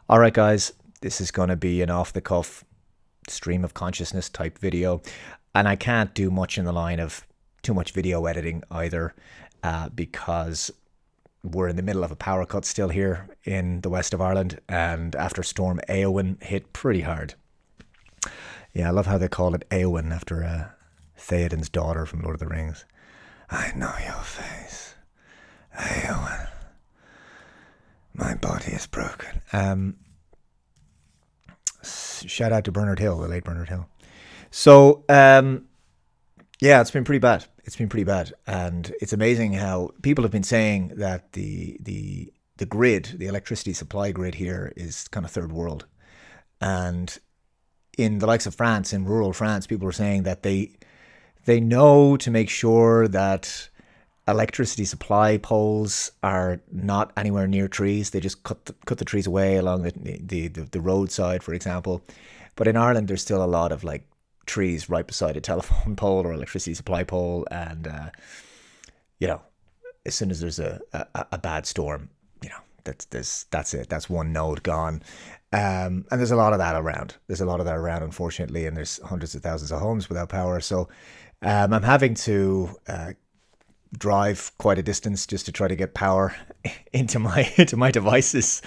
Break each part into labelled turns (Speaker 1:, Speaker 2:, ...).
Speaker 1: All right, guys, this is going to be an off the cuff stream of consciousness type video. And I can't do much in the line of too much video editing either, because we're in the middle of a power cut still here in the west of Ireland. And after Storm Éowyn hit pretty hard. Yeah, I love how they call it Éowyn after Theoden's daughter from Lord of the Rings. I know your face, Éowyn. My body is broken. Shout out to Bernard Hill, the late Bernard Hill. So, yeah, it's been pretty bad. It's been pretty bad, and it's amazing how people have been saying that the grid, the electricity supply grid here, is kind of third world, and in the likes of France, in rural France, people are saying that they know to make sure that electricity supply poles are not anywhere near trees. They just cut the trees away along the roadside, for example. But in Ireland, there's still a lot of like trees right beside a telephone pole or electricity supply pole, and as soon as there's a bad storm, that's it. That's one node gone. And there's a lot of that around. Unfortunately, and there's hundreds of thousands of homes without power. So I'm having to drive quite a distance just to try to get power into my devices.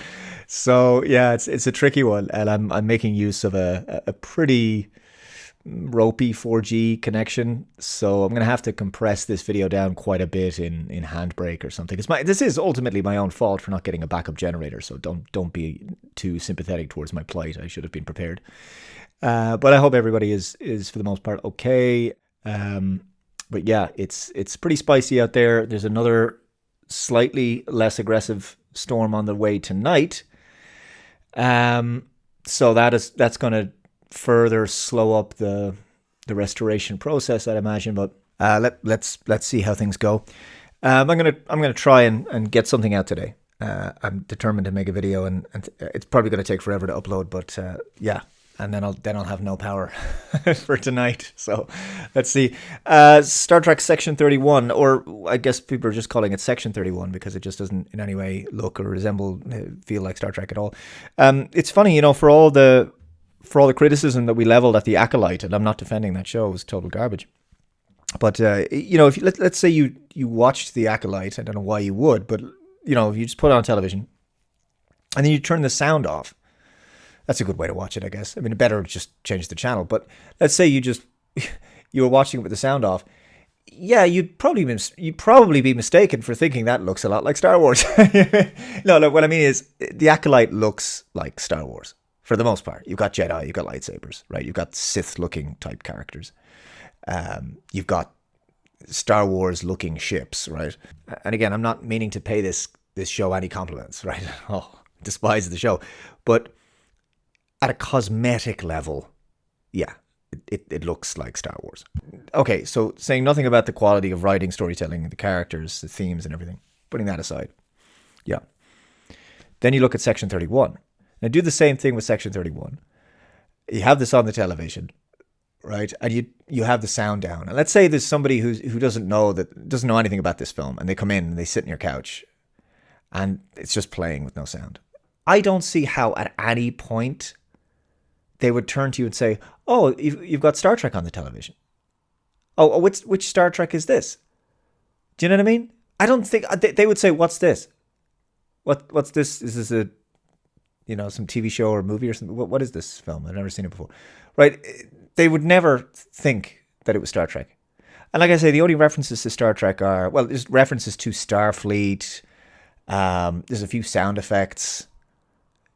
Speaker 1: So yeah, it's a tricky one, and I'm making use of a pretty ropey 4G connection. So I'm gonna have to compress this video down quite a bit in Handbrake or something. This is ultimately my own fault for not getting a backup generator. So don't be too sympathetic towards my plight. I should have been prepared. But I hope everybody is for the most part okay. But yeah, it's pretty spicy out there. There's another slightly less aggressive storm on the way tonight. So that's going to further slow up the restoration process, I'd imagine. But let's see how things go. I'm gonna try and get something out today. I'm determined to make a video, and it's probably going to take forever to upload. But yeah. And then I'll have no power for tonight. So let's see. Star Trek Section 31, or I guess people are just calling it Section 31 because it just doesn't in any way look or resemble, feel like Star Trek at all. It's funny, for all the criticism that we leveled at The Acolyte, and I'm not defending that show, it was total garbage. But if let's say you watched The Acolyte, I don't know why you would, but if you just put it on television and then you turn the sound off. That's a good way to watch it, I guess. I mean, better just change the channel. But let's say you were watching it with the sound off. Yeah, you'd probably be mistaken for thinking that looks a lot like Star Wars. No, what I mean is The Acolyte looks like Star Wars for the most part. You've got Jedi, you've got lightsabers, right? You've got Sith-looking type characters. You've got Star Wars-looking ships, right? And again, I'm not meaning to pay this show any compliments, right? Oh, despise the show, but at a cosmetic level, yeah, it looks like Star Wars. Okay, so saying nothing about the quality of writing, storytelling, the characters, the themes and everything, putting that aside, yeah. Then you look at Section 31. Now do the same thing with Section 31. You have this on the television, right? And you have the sound down. And let's say there's somebody who doesn't know anything about this film, and they come in and they sit in your couch and it's just playing with no sound. I don't see how at any point they would turn to you and say, "Oh, you've got Star Trek on the television. Oh, which Star Trek is this?" Do you know what I mean? I don't think they would say, "What's this? What's this? Is this a some TV show or movie or something? What is this film? I've never seen it before." Right? They would never think that it was Star Trek. And like I say, the only references to Star Trek are, well, there's references to Starfleet. There's a few sound effects.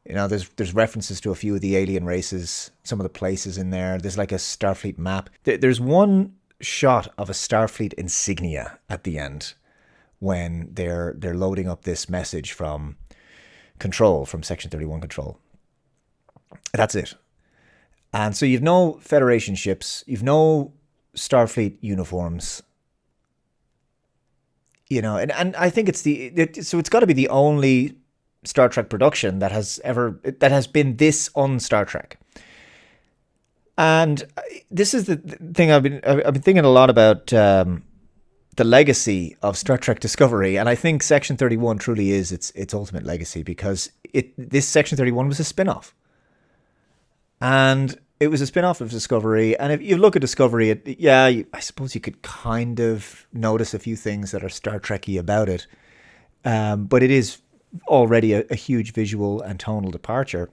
Speaker 1: There's references to a few of the alien races, some of the places in there. There's like a Starfleet map. There's one shot of a Starfleet insignia at the end when they're loading up this message from Control, from Section 31 Control. That's it. And so you've no Federation ships, you've no Starfleet uniforms. And I think it's got to be the only Star Trek production that has been this on Star Trek. And this is the thing I've been thinking a lot about the legacy of Star Trek Discovery, and I think Section 31 truly is its ultimate legacy, because this Section 31 was a spin-off. And it was a spin-off of Discovery, and if you look at Discovery, I suppose you could kind of notice a few things that are Star Trek-y about it, but it is already a huge visual and tonal departure.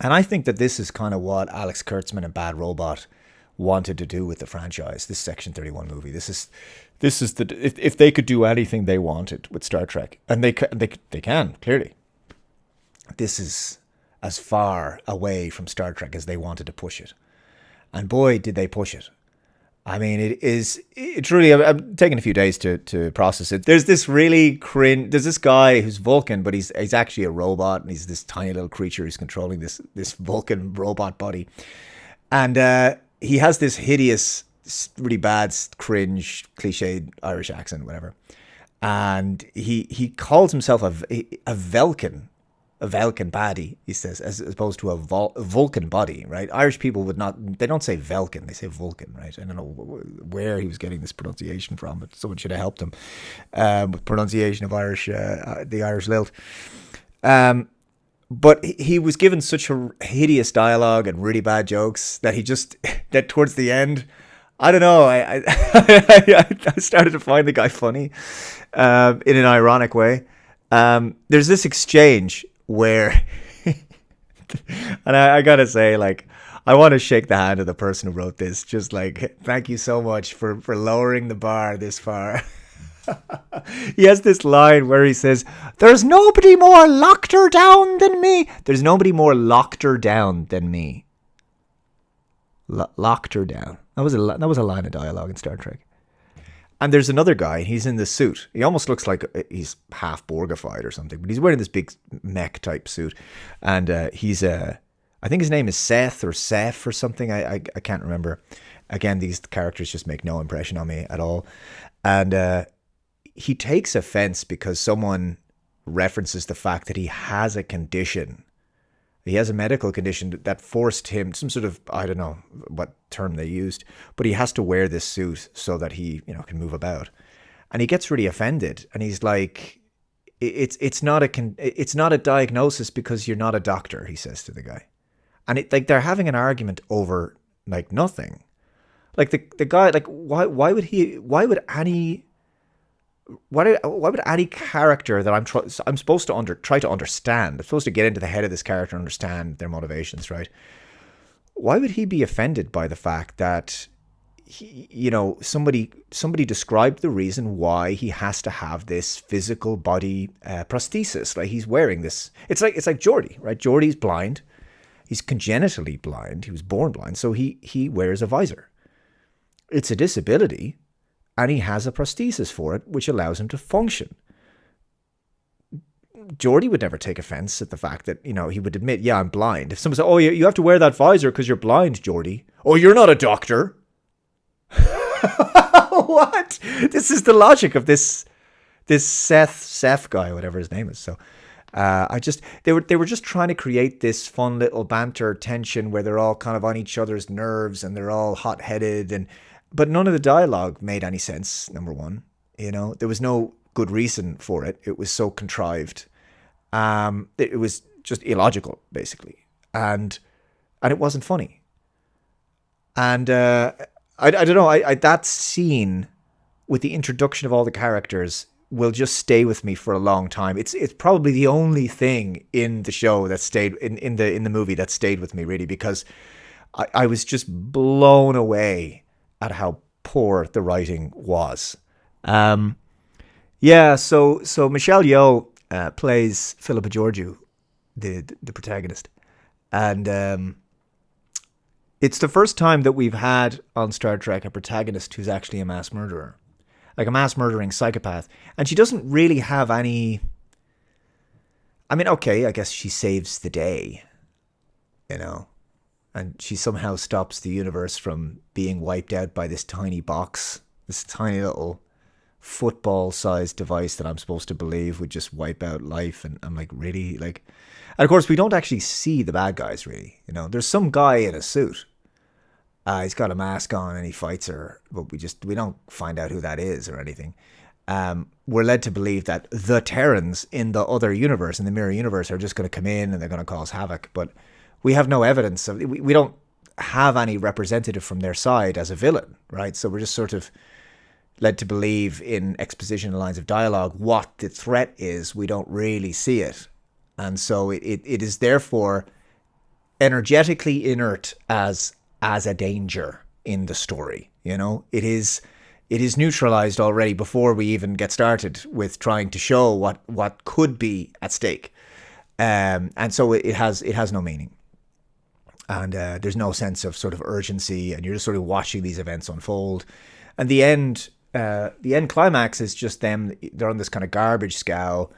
Speaker 1: And I think that this is kind of what Alex Kurtzman and Bad Robot wanted to do with the franchise. This Section 31 movie. This is if they could do anything they wanted with Star Trek, and they can clearly. This is as far away from Star Trek as they wanted to push it, and boy, did they push it. I mean, it's really, I'm taking a few days to process it. There's this really there's this guy who's Vulcan, but he's actually a robot, and he's this tiny little creature who's controlling this Vulcan robot body. And he has this hideous, really bad, cringe, cliched Irish accent, whatever. And he calls himself a Velkin. A Velkin body, he says, as opposed to a Vulcan body, right? Irish people would not, they don't say Velkin, they say Vulcan, right? I don't know where he was getting this pronunciation from, but someone should have helped him with pronunciation of Irish, the Irish lilt. But he was given such a hideous dialogue and really bad jokes that that towards the end, I don't know, I started to find the guy funny in an ironic way. There's this exchange where, and I gotta say, like, I want to shake the hand of the person who wrote this. Just like, thank you so much for lowering the bar this far. He has this line where he says, "There's nobody more locked her down than me." There's nobody more locked her down than me. Locked her down. That was a line of dialogue in Star Trek. And there's another guy, he's in the suit. He almost looks like he's half Borgified or something, but he's wearing this big mech type suit. And he's, I think his name is Seth or Seth or something. I can't remember. Again, these characters just make no impression on me at all. And he takes offense because someone references the fact that he has a condition. He has a medical condition that forced him, some sort of, I don't know what term they used, but he has to wear this suit so that he, can move about. And he gets really offended, and he's like, it's not a diagnosis because you're not a doctor, he says to the guy. And they're having an argument over like nothing. Like the guy, like why would any character that I'm supposed to try to understand, I'm supposed to get into the head of this character and understand their motivations, right? Why would he be offended by the fact that somebody described the reason why he has to have this physical body prosthesis? Like, he's wearing this. It's like Geordi, right? Geordi's blind. He's congenitally blind. He was born blind, so he wears a visor. It's a disability. And he has a prosthesis for it, which allows him to function. Geordi would never take offense at the fact that, he would admit, yeah, I'm blind. If someone said, oh, you have to wear that visor because you're blind, Geordi. Oh, you're not a doctor. What? This is the logic of this Seth guy, whatever his name is. So they were just trying to create this fun little banter tension where they're all kind of on each other's nerves and they're all hot-headed, but none of the dialogue made any sense, number one. There was no good reason for it. It was so contrived. It was just illogical, basically. And it wasn't funny. And I don't know, that scene with the introduction of all the characters will just stay with me for a long time. It's probably the only thing in the show that stayed, in the movie that stayed with me, really, because I was just blown away at how poor the writing was. So Michelle Yeoh plays Philippa Georgiou, the protagonist, and it's the first time that we've had on Star Trek a protagonist who's actually a mass murderer, like a mass murdering psychopath, and she doesn't really have any. I mean, okay, I guess she saves the day, and she somehow stops the universe from being wiped out by this tiny box, this tiny little football-sized device that I'm supposed to believe would just wipe out life. And I'm like, really? Like, and of course, we don't actually see the bad guys, really. There's some guy in a suit, He's got a mask on and he fights her, but we don't find out who that is or anything. We're led to believe that the Terrans in the other universe, in the mirror universe, are just going to come in and they're going to cause havoc. But we have no evidence of. We don't have any representative from their side as a villain, right? So we're just sort of led to believe in exposition and lines of dialogue what the threat is. We don't really see it, and so it is therefore energetically inert as a danger in the story. It is neutralized already before we even get started with trying to show what could be at stake, and so it has no meaning, and there's no sense of sort of urgency, and you're just sort of watching these events unfold, and the end climax is just them. They're on this kind of garbage scow.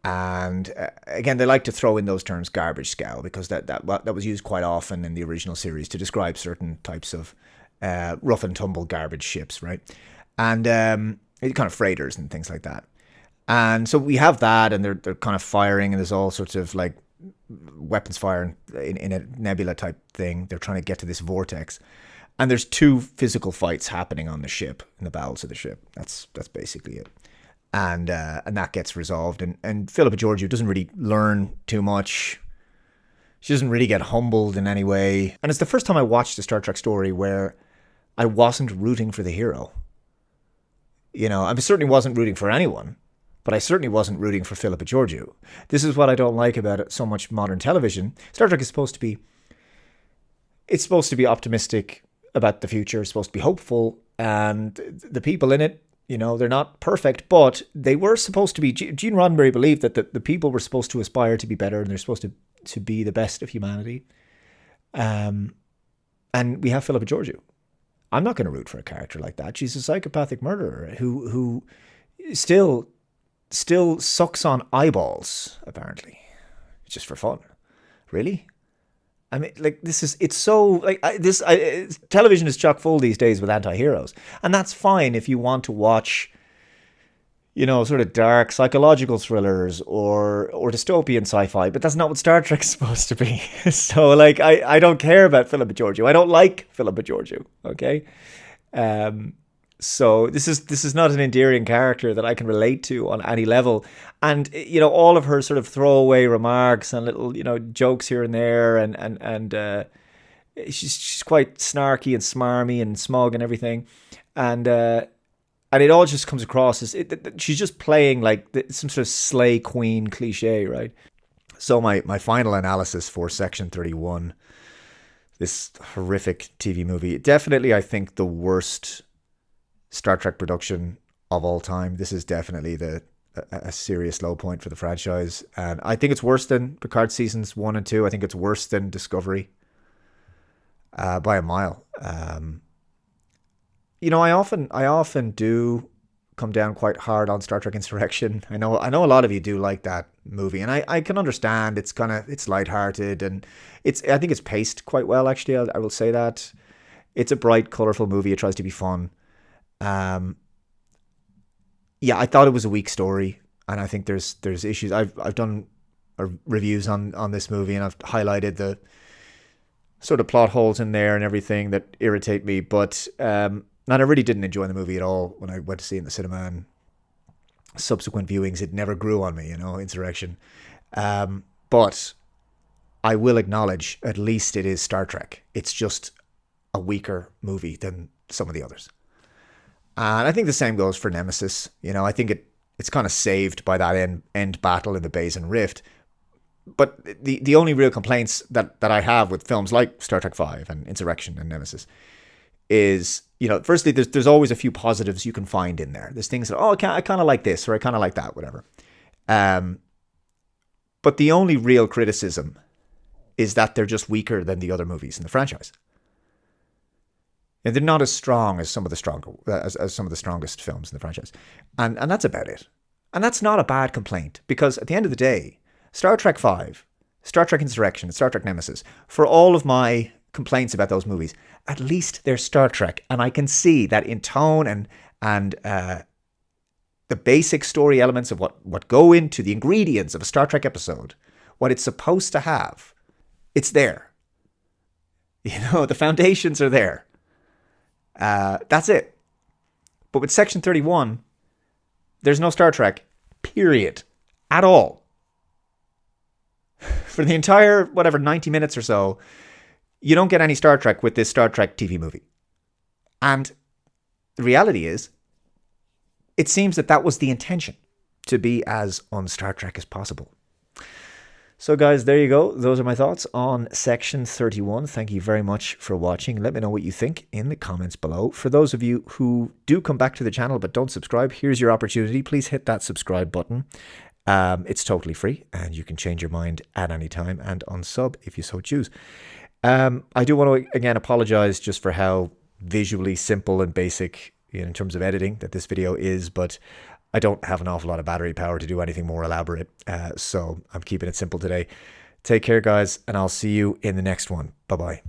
Speaker 1: And again, they like to throw in those terms, garbage scow, because that was used quite often in the original series to describe certain types of rough and tumble garbage ships, right? And kind of freighters and things like that. And so we have that, and they're kind of firing, and there's all sorts of like weapons fire in a nebula type thing. They're trying to get to this vortex, and there's two physical fights happening on the ship, in the bowels of the ship. That's basically it. And that gets resolved. And Philippa Georgiou doesn't really learn too much. She doesn't really get humbled in any way. And it's the first time I watched a Star Trek story where I wasn't rooting for the hero. I certainly wasn't rooting for anyone, but I certainly wasn't rooting for Philippa Georgiou. This is what I don't like about it so much modern television. Star Trek is supposed to be optimistic about the future, it's supposed to be hopeful, and the people in it, they're not perfect, but they were supposed to be. Gene Roddenberry believed that the people were supposed to aspire to be better, and they're supposed to be the best of humanity. And we have Philippa Georgiou. I'm not going to root for a character like that. She's a psychopathic murderer who still sucks on eyeballs, apparently, just for fun. Really? I mean, like, it's so, like, television is chock full these days with anti-heroes. And that's fine if you want to watch, sort of dark psychological thrillers or dystopian sci-fi, but that's not what Star Trek is supposed to be. So, like, I don't care about Philippa Georgiou. I don't like Philippa Georgiou, okay? So this is not an endearing character that I can relate to on any level. And, all of her sort of throwaway remarks and little, jokes here and there. And she's quite snarky and smarmy and smug and everything. And it all just comes across as she's just playing like some sort of slay queen cliche, right? So my final analysis for Section 31, this horrific TV movie, definitely I think the worst Star Trek production of all time. This is definitely a serious low point for the franchise, and I think it's worse than Picard seasons 1 and 2. I think it's worse than Discovery by a mile. I often do come down quite hard on Star Trek Insurrection. I know a lot of you do like that movie, and I can understand. It's lighthearted, and I think it's paced quite well, actually. I will say that. It's a bright, colorful movie. It tries to be fun. I thought it was a weak story, and I think there's issues. I've done reviews on this movie, and I've highlighted the sort of plot holes in there and everything that irritate me. But and I really didn't enjoy the movie at all when I went to see it in the cinema, and subsequent viewings, it never grew on me. Insurrection. But I will acknowledge, at least it is Star Trek. It's just a weaker movie than some of the others. And I think the same goes for Nemesis. I think it's kind of saved by that end battle in the Basin Rift. But the only real complaints that I have with films like Star Trek V and Insurrection and Nemesis is, firstly, there's always a few positives you can find in there. There's things that, I kind of like this, or I kind of like that, whatever. But the only real criticism is that they're just weaker than the other movies in the franchise. And they're not as strong as some of the strongest films in the franchise. And that's about it. And that's not a bad complaint, because at the end of the day, Star Trek V, Star Trek Insurrection, and Star Trek Nemesis, for all of my complaints about those movies, at least they're Star Trek. And I can see that in tone and the basic story elements of what go into the ingredients of a Star Trek episode, what it's supposed to have, it's there. You know, the foundations are there. That's it. But with Section 31, there's no Star Trek, period, at all. For the entire, 90 minutes or so, you don't get any Star Trek with this Star Trek TV movie. And the reality is, it seems that was the intention, to be as un-Star Trek as possible. So guys, there you go. Those are my thoughts on Section 31. Thank you very much for watching. Let me know what you think in the comments below. For those of you who do come back to the channel but don't subscribe, here's your opportunity. Please hit that subscribe button. It's totally free and you can change your mind at any time and unsub if you so choose. I do want to again apologize just for how visually simple and basic in terms of editing that this video is, but I don't have an awful lot of battery power to do anything more elaborate, so I'm keeping it simple today. Take care, guys, and I'll see you in the next one. Bye-bye.